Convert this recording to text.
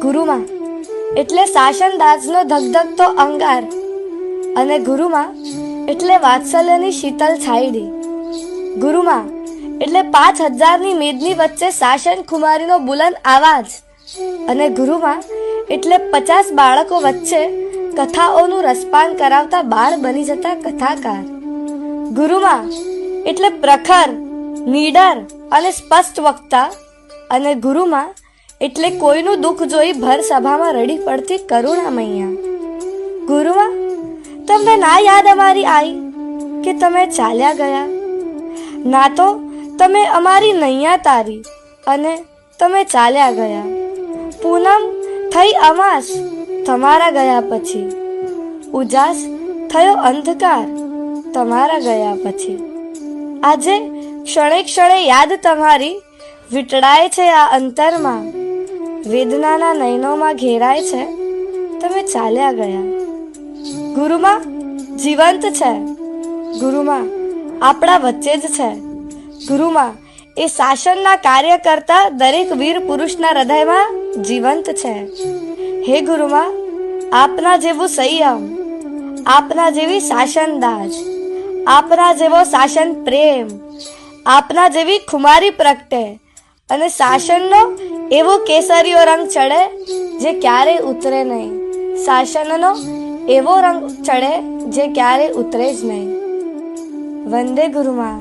ગુરુમાં એટલે શાસનદાજનો ધગધગતો અંગાર, અને ગુરુમાં એટલે વાત્સલ્યની શીતલ છાયડી. ગુરુમાં એટલે 5000ની મેદની વચ્ચે શાસન ખુમારીનો બુલંદ આવાજ, અને ગુરુમાં એટલે 50 બાળકો વચ્ચે કથાઓનું રસપાન કરાવતા બાળ બની જતા કથાકાર. ગુરુમાં એટલે પ્રખર, નીડર અને સ્પષ્ટ વક્તા, અને ગુરુમાં એટલે કોઈનું દુઃખ જોઈ ભર સભામાં રડી પડતી કરુણામૈયા. ગુરુમાં તમને ના યાદ અમારી આઈ કે તમે ચાલ્યા ગયા? ના તો તમે અમારી નૈયા તારી અને તમે ચાલ્યા ગયા. પૂનમ થઈ અમાસ તમારા ગયા પછી, ઉજાસ થયો અંધકાર તમારા ગયા પછી. આજે ક્ષણે ક્ષણે યાદ તમારી વીંટળાય છે આ અંતરમાં, વેદનાના નયનોમાં ઘેરાય છે તમે ચાલ્યા ગયા. ગુરુમાં જીવંત છે, ગુરુમાં આપણા વચ્ચે જ છે. ગુરુમાં એ શાસનના કાર્ય કરતા દરેક વીર પુરુષના હૃદયમાં જીવંત છે. હે ગુરુમાં, આપના જેવું સંયમ, આપના જેવી શાસનદાજ, આપના જેવો શાસન પ્રેમ, આપના જેવી ખુમારી પ્રગટે, અને શાસનનો એવો કેસરીયો રંગ ચડે જે ક્યારે ઉતરે નહીં. શાસનનો એવો રંગ ચડે જે ક્યારે ઉતરે જ નહીં. વંદે ગુરુમાં.